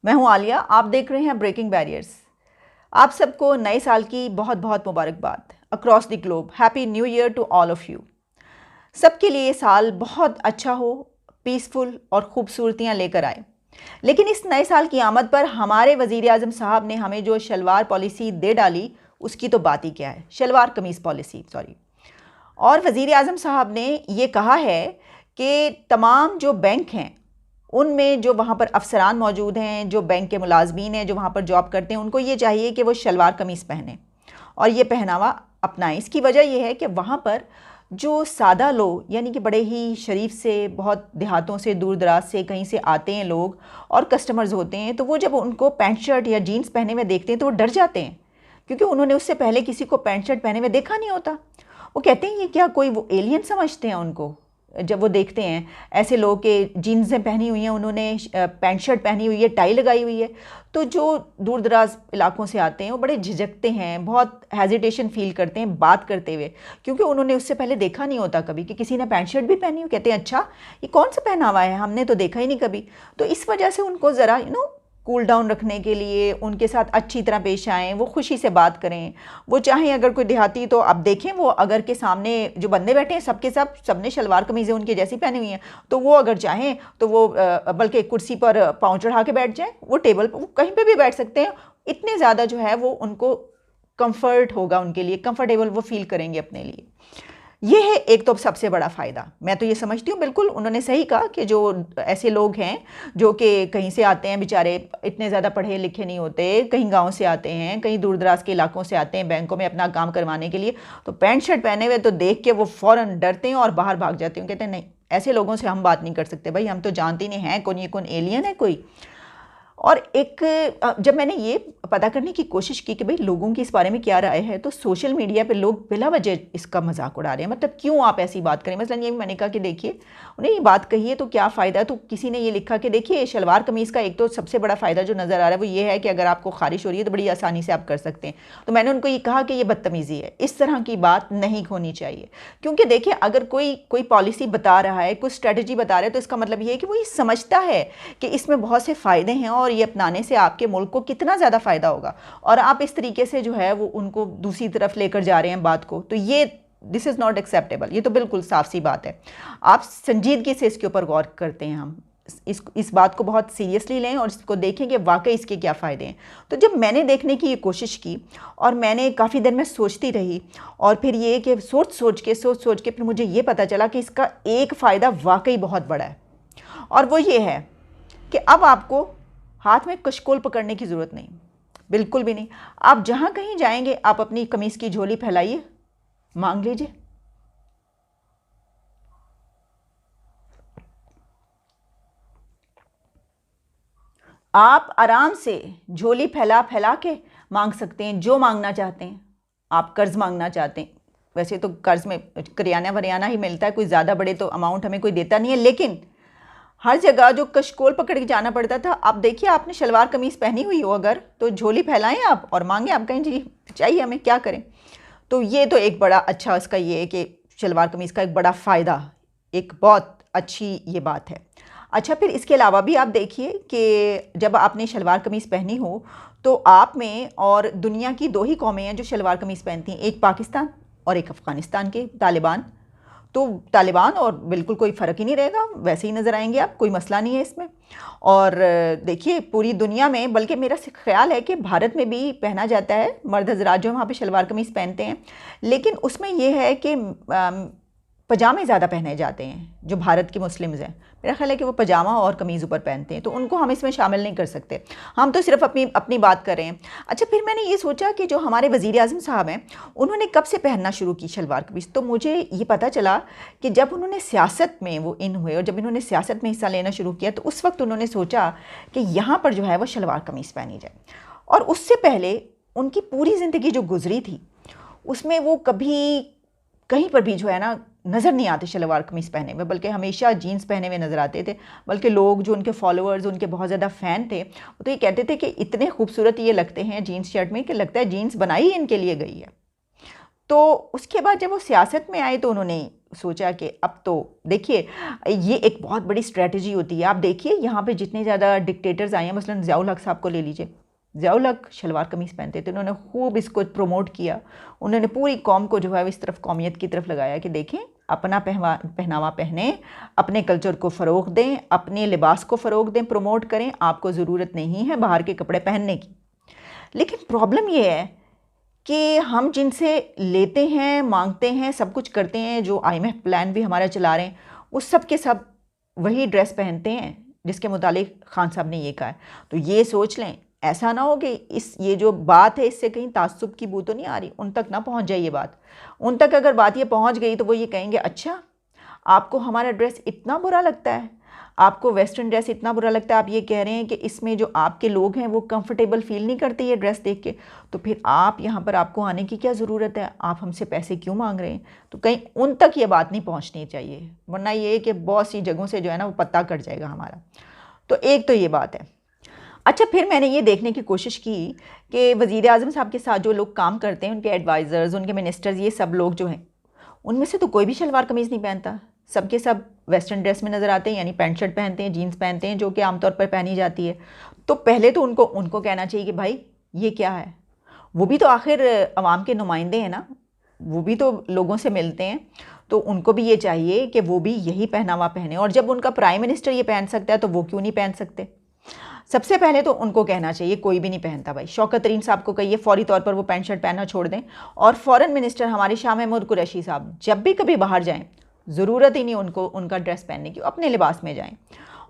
मैं हूं आलिया, आप देख रहे हैं ब्रेकिंग बैरियर्स। आप सबको नए साल की बहुत बहुत मुबारकबाद। Across the globe happy new year to all of you. सबके लिए ये साल बहुत अच्छा हो, पीसफुल और खूबसूरतियां लेकर आए। लेकिन इस नए साल की आमद पर हमारे वज़ीर आज़म साहब ने हमें जो शलवार पॉलिसी दे डाली, उसकी तो बात ही क्या है। शलवार कमीज़ पॉलिसी, सॉरी। और वज़ीर आज़म साहब ने ये कहा है कि तमाम जो बैंक हैं उनमें जो वहाँ पर अफसरान मौजूद हैं, जो बैंक के मुलाजमीन हैं, जो वहाँ पर जॉब करते हैं, उनको ये चाहिए कि वो शलवार कमीज़ पहने और ये पहनावा अपनाएं। इसकी वजह यह है कि वहाँ पर जो सादा लोग, यानी कि बड़े ही शरीफ से, बहुत देहातों से, दूर दराज से कहीं से आते हैं लोग और कस्टमर्स होते हैं, तो वो जब उनको पैंट शर्ट या जीन्स पहने हुए देखते हैं तो वो डर जाते हैं, क्योंकि उन्होंने उससे पहले किसी को पैंट शर्ट पहने हुए देखा नहीं होता। वो कहते हैं ये क्या कोई वो एलियन समझते हैं उनको जब वो देखते हैं ऐसे लोग के जीन्सें पहनी हुई हैं, उन्होंने पैंट शर्ट पहनी हुई है, टाई लगाई हुई है। तो जो दूर दराज इलाकों से आते हैं वो बड़े झिझकते हैं, बहुत हेजिटेशन फील करते हैं बात करते हुए, क्योंकि उन्होंने उससे पहले देखा नहीं होता कभी कि किसी ने पैंट शर्ट भी पहनी हो। कहते हैं अच्छा ये कौन सा पहना हुआ है, हमने तो देखा ही नहीं कभी। तो इस वजह से उनको ज़रा कूल डाउन रखने के लिए उनके साथ अच्छी तरह पेश आएँ, वो खुशी से बात करें। वो चाहें अगर कोई देहाती, तो आप देखें वो अगर के सामने जो बंदे बैठे हैं सबके सब सबने शलवार कमीज़ें उनकी जैसी पहनी हुई हैं, तो वो अगर चाहें तो वो बल्कि कुर्सी पर पाँव चढ़ा के बैठ जाएँ, वो टेबल पर, वो कहीं पर भी बैठ सकते हैं। इतने ज़्यादा जो है वो उनको कंफर्ट होगा, उनके लिए कंफर्टेबल वो फील करेंगे अपने लिए। ये है एक तो सबसे बड़ा फ़ायदा। मैं तो ये समझती हूँ, बिल्कुल उन्होंने सही कहा कि जो ऐसे लोग हैं जो कि कहीं से आते हैं, बेचारे इतने ज़्यादा पढ़े लिखे नहीं होते, कहीं गांव से आते हैं, कहीं दूर दराज के इलाकों से आते हैं बैंकों में अपना काम करवाने के लिए, तो पैंट शर्ट पहने हुए तो देख के वो फ़ौरन डरते हैं और बाहर भाग जाते हैं। कहते हैं नहीं, ऐसे लोगों से हम बात नहीं कर सकते भाई, हम तो जानते ही नहीं हैं कौन, ये कौन एलियन है कोई। और एक जब मैंने ये पता करने की कोशिश की कि भाई लोगों की इस बारे में क्या राय है, तो सोशल मीडिया पे लोग बिला वजह इसका मजाक उड़ा रहे हैं। मतलब क्यों आप ऐसी बात करें। मसलन ये भी मैंने कहा कि देखिए उन्हें ये बात कही है तो क्या फ़ायदा। तो किसी ने ये लिखा कि देखिए शलवार कमीज़ का एक तो सबसे बड़ा फ़ायदा जो नज़र आ रहा है वो ये है कि अगर आपको ख़ारिश हो रही है तो बड़ी आसानी से आप कर सकते हैं। तो मैंने उनको ये कहा कि ये बदतमीज़ी है, इस तरह की बात नहीं होनी चाहिए। क्योंकि देखिए अगर कोई पॉलिसी बता रहा है, कोई स्ट्रेटजी बता रहा है, तो इसका मतलब ये है कि वो ये समझता है कि इसमें बहुत से फ़ायदे हैं और ये अपनाने से आपके मुल्क को कितना ज़्यादा फ़ायदा होगा, और आप इस तरीके से जो है वो उनको दूसरी तरफ लेकर जा रहे हैं बात को। तो ये दिस इज़ नॉट एक्सेप्टेबल। ये तो बिल्कुल साफ सी बात है। आप संजीदगी से इसके ऊपर गौर करते हैं, हम इस बात को बहुत सीरियसली लें और इसको देखें कि वाकई इसके क्या फ़ायदे हैं। तो जब मैंने देखने की ये कोशिश की और मैंने काफ़ी देर में सोचती रही, और फिर ये कि सोच सोच के फिर मुझे ये पता चला कि इसका एक फ़ायदा वाकई बहुत बड़ा है, और वो ये है कि अब आपको हाथ में कशकोल पकड़ने की ज़रूरत नहीं, बिल्कुल भी नहीं। आप जहाँ कहीं जाएंगे आप अपनी कमीज़ की झोली फैलाइए, मांग लीजिए। आप आराम से झोली फैला फैला के मांग सकते हैं जो मांगना चाहते हैं। आप कर्ज़ मांगना चाहते हैं, वैसे तो कर्ज़ में करियाना वरियाना ही मिलता है, कोई ज़्यादा बड़े तो अमाउंट हमें कोई देता नहीं है, लेकिन हर जगह जो कशकोल पकड़ के जाना पड़ता था, आप देखिए आपने शलवार कमीज़ पहनी हुई हो अगर, तो झोली फैलाएं आप और मांगें। आप कहें जी चाहिए हमें, क्या करें। तो ये तो एक बड़ा अच्छा इसका ये है कि शलवार कमीज़ का एक बड़ा फ़ायदा, एक बहुत अच्छी ये बात है। अच्छा, फिर इसके अलावा भी आप देखिए कि जब आपने शलवार कमीज़ पहनी हो तो आप में और दुनिया की दो ही कौमें हैं जो शलवार कमीज़ पहनती हैं, एक पाकिस्तान और एक अफ़गानिस्तान के तालिबान। तो तालिबान और बिल्कुल कोई फ़र्क ही नहीं रहेगा, वैसे ही नज़र आएंगे आप, कोई मसला नहीं है इसमें। और देखिए पूरी दुनिया में, बल्कि मेरा ख्याल है कि भारत में भी पहना जाता है, मर्द हजरात जो वहाँ पे शलवार कमीज़ पहनते हैं, लेकिन उसमें यह है कि पजामे ज़्यादा पहने जाते हैं। जो भारत के मुस्लिम्स हैं, मेरा ख्याल है कि वो पजामा और कमीज़ ऊपर पहनते हैं, तो उनको हम इसमें शामिल नहीं कर सकते। हम तो सिर्फ अपनी बात कर रहे हैं। अच्छा, फिर मैंने ये सोचा कि जो हमारे वज़ीर आज़म साहब हैं उन्होंने कब से पहनना शुरू की शलवार कमीज़। तो मुझे ये पता चला कि जब उन्होंने सियासत में वो इन हुए और जब इन्होंने सियासत में हिस्सा लेना शुरू किया, तो उस वक्त उन्होंने सोचा कि यहाँ पर जो है वो शलवार कमीज़ पहनी जाए। और उससे पहले उनकी पूरी ज़िंदगी जो गुजरी थी उसमें वो कभी कहीं पर भी जो है ना नज़र नहीं आते शलवार कमीज़ पहने हुए, बल्कि हमेशा जीन्स पहने हुए नज़र आते थे। बल्कि लोग जो उनके फॉलोअर्स, उनके बहुत ज़्यादा फ़ैन थे, वो तो ये कहते थे कि इतने खूबसूरत ये लगते हैं जीन्स शर्ट में कि लगता है जीन्स बनाई ही इनके लिए गई है। तो उसके बाद जब वो सियासत में आए तो उन्होंने सोचा कि अब तो देखिए, ये एक बहुत बड़ी स्ट्रेटजी होती है। आप देखिए यहाँ पे जितने ज़्यादा डिक्टेटर्स आए हैं, मसलन ज़ियाउल हक साहब को ले लीजिए। ज़ियाउल हक शलवार कमीज़ पहनते थे, उन्होंने खूब इसको प्रमोट किया। उन्होंने पूरी कौम को जो है इस तरफ कौमियत की तरफ लगाया कि देखें, अपना पहनावा पहने, अपने कल्चर को फ़रोग़ दें, अपने लिबास को फ़रोग़ दें, प्रमोट करें। आपको ज़रूरत नहीं है बाहर के कपड़े पहनने की। लेकिन प्रॉब्लम ये है कि हम जिनसे लेते हैं, मांगते हैं, सब कुछ करते हैं, जो IMF प्लान भी हमारा चला रहे हैं, वो सब के सब वही ड्रेस पहनते हैं जिसके मुतालिक खान साहब ने ये कहा है। तो ये सोच लें, ऐसा ना हो कि ये जो बात है इससे कहीं तासुब की बू तो नहीं आ रही, उन तक ना पहुंच जाए ये बात। उन तक अगर बात ये पहुंच गई तो वो ये कहेंगे, अच्छा आपको हमारा ड्रेस इतना बुरा लगता है, आपको वेस्टर्न ड्रेस इतना बुरा लगता है, आप ये कह रहे हैं कि इसमें जो आपके लोग हैं वो कंफर्टेबल फील नहीं करते ये ड्रेस देख के, तो फिर आप यहाँ पर आपको आने की क्या ज़रूरत है, आप हमसे पैसे क्यों मांग रहे हैं। तो कहीं उन तक ये बात नहीं पहुँचनी चाहिए, वरना ये कि बहुत सी जगहों से जो है ना वो पत्ता कट जाएगा हमारा। तो एक तो ये बात है। अच्छा, फिर मैंने ये देखने की कोशिश की कि वज़ीर आज़म साहब के साथ जो लोग काम करते हैं, उनके एडवाइज़र्स, उनके मिनिस्टर्स, ये सब लोग जो हैं, उनमें से तो कोई भी शलवार कमीज़ नहीं पहनता। सबके सब वेस्टर्न ड्रेस में नज़र आते हैं, यानी पैंट शर्ट पहनते हैं, जीन्स पहनते हैं, जो कि आमतौर पर पहनी जाती है। तो पहले तो उनको कहना चाहिए कि भाई ये क्या है। वो भी तो आखिर अवाम के नुमाइंदे हैं ना, वो भी तो लोगों से मिलते हैं, तो उनको भी ये चाहिए कि वो भी यही पहनावा पहने। और जब उनका प्राइम मिनिस्टर ये पहन सकता है तो वो क्यों नहीं पहन सकते। सबसे पहले तो उनको कहना चाहिए कोई भी नहीं पहनता भाई। शौकत तरीन साहब को कहिए फ़ौरी तौर पर वो पैंट शर्ट पहनना छोड़ दें। और फ़ॉरेन मिनिस्टर हमारे शाह महमूद कुरैशी साहब जब भी कभी बाहर जाएं, ज़रूरत ही नहीं उनको उनका ड्रेस पहनने की, अपने लिबास में जाएं।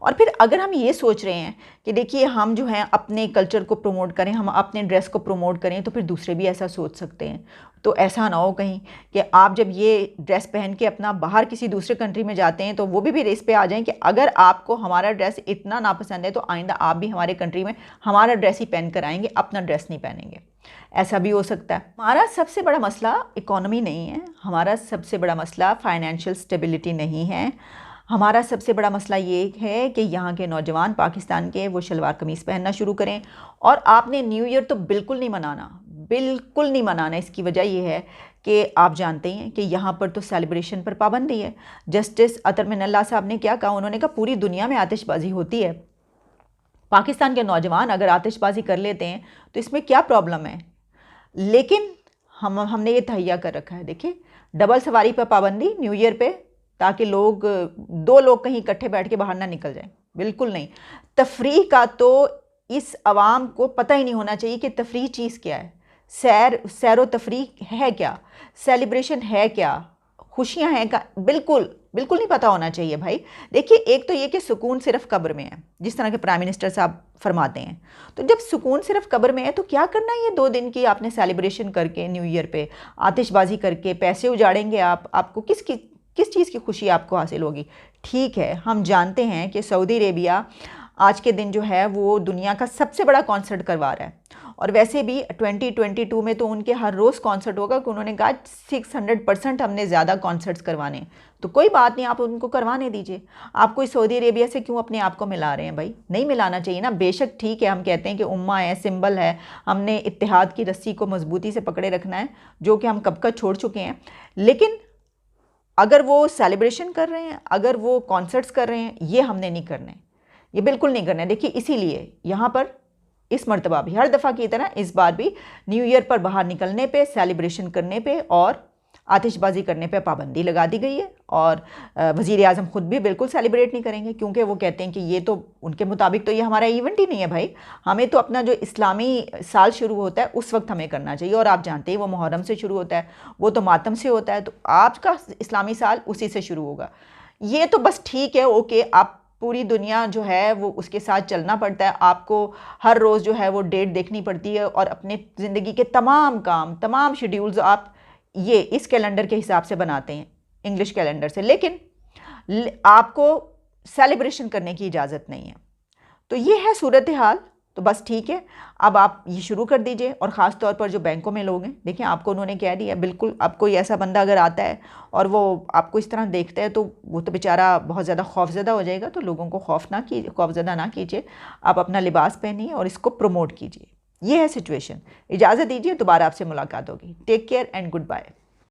और फिर अगर हम ये सोच रहे हैं कि देखिए हम जो हैं अपने कल्चर को प्रमोट करें, हम अपने ड्रेस को प्रमोट करें, तो फिर दूसरे भी ऐसा सोच सकते हैं। तो ऐसा ना हो कहीं कि आप जब ये ड्रेस पहन के अपना बाहर किसी दूसरे कंट्री में जाते हैं तो वो भी रेस पे आ जाएं कि अगर आपको हमारा ड्रेस इतना नापसंद है तो आइंदा आप भी हमारे कंट्री में हमारा ड्रेस ही पहन कर आएंगे, अपना ड्रेस नहीं पहनेंगे। ऐसा भी हो सकता है। हमारा सबसे बड़ा मसला इकोनॉमी नहीं है, हमारा सबसे बड़ा मसला फाइनेंशियल स्टेबिलिटी नहीं है। हमारा सबसे बड़ा मसला ये है कि यहाँ के नौजवान पाकिस्तान के वो शलवार कमीज़ पहनना शुरू करें। और आपने न्यू ईयर तो बिल्कुल नहीं मनाना, बिल्कुल नहीं मनाना। इसकी वजह यह है कि आप जानते हैं कि यहाँ पर तो सेलिब्रेशन पर पाबंदी है। जस्टिस अतर मिनल्ला साहब ने क्या कहा, उन्होंने कहा पूरी दुनिया में आतिशबाजी होती है, पाकिस्तान के नौजवान अगर आतिशबाजी कर लेते हैं तो इसमें क्या प्रॉब्लम है। लेकिन हमने ये तहैया कर रखा है, देखिए डबल सवारी पर पाबंदी न्यू ईयर पे, ताकि दो लोग कहीं इकट्ठे बैठ के बाहर ना निकल जाएं। बिल्कुल नहीं। तफरीह का तो इस आवाम को पता ही नहीं होना चाहिए कि तफरीह चीज़ क्या है, सैर व तफरीह है क्या, सेलिब्रेशन है क्या, खुशियाँ हैं का, बिल्कुल नहीं पता होना चाहिए भाई। देखिए एक तो ये कि सुकून सिर्फ कब्र में है, जिस तरह के प्राइम मिनिस्टर साहब फरमाते हैं। तो जब सुकून सिर्फ कब्र में है तो क्या करना है ये 2 दिन की आपने सेलिब्रेशन करके, न्यू ईयर पे आतिशबाजी करके पैसे उजाड़ेंगे आपको किस चीज़ की खुशी आपको हासिल होगी। ठीक है, हम जानते हैं कि सऊदी अरेबिया आज के दिन जो है वो दुनिया का सबसे बड़ा कॉन्सर्ट करवा रहा है, और वैसे भी 2022 में तो उनके हर रोज़ कॉन्सर्ट होगा, कि उन्होंने कहा 600% हमने ज़्यादा कॉन्सर्ट्स करवाने। तो कोई बात नहीं, आप उनको करवाने दीजिए। आप कोई सऊदी अरेबिया से क्यों अपने आप को मिला रहे हैं भाई, नहीं मिलाना चाहिए ना। बेशक ठीक है, हम कहते हैं कि उम्मा है, सिंबल है, हमने इत्तेहाद की रस्सी को मजबूती से पकड़े रखना है, जो कि हम कब का छोड़ चुके हैं। लेकिन अगर वो सेलिब्रेशन कर रहे हैं, अगर वो कॉन्सर्ट्स कर रहे हैं, ये हमने नहीं करने, ये बिल्कुल नहीं करना है। देखिए इसीलिए यहाँ पर इस मर्तबा भी हर दफ़ा की तरह इस बार भी न्यू ईयर पर बाहर निकलने पे, सेलिब्रेशन करने पे और आतिशबाजी करने पे पाबंदी लगा दी गई है। और वज़ीर आज़म ख़ुद भी बिल्कुल सेलिब्रेट नहीं करेंगे, क्योंकि वो कहते हैं कि ये तो उनके मुताबिक तो ये हमारा इवेंट ही नहीं है भाई। हमें तो अपना जो इस्लामी साल शुरू होता है उस वक्त हमें करना चाहिए, और आप जानते हैं वो मुहर्रम से शुरू होता है, वो तो मातम से होता है, तो आपका इस्लामी साल उसी से शुरू होगा। ये तो बस ठीक है, ओके, आप पूरी दुनिया जो है वो उसके साथ चलना पड़ता है, आपको हर रोज़ जो है वो डेट देखनी पड़ती है, और अपने ज़िंदगी के तमाम काम, तमाम शेड्यूल्स आप ये इस कैलेंडर के हिसाब से बनाते हैं, इंग्लिश कैलेंडर से। लेकिन आपको सेलिब्रेशन करने की इजाज़त नहीं है। तो ये है सूरत हाल। तो बस ठीक है, अब आप ये शुरू कर दीजिए। और ख़ास तौर पर जो बैंकों में लोग हैं, देखिए आपको उन्होंने कह दिया, बिल्कुल अब कोई ऐसा बंदा अगर आता है और वो आपको इस तरह देखता है तो वो तो बेचारा बहुत ज़्यादा खौफज़दा हो जाएगा। तो लोगों को खौफज़दा ना कीजिए, आप अपना लिबास पहनिए और इसको प्रमोट कीजिए। ये है सिचुएशन। इजाज़त दीजिए, दोबारा आपसे मुलाकात होगी। Take care and good bye.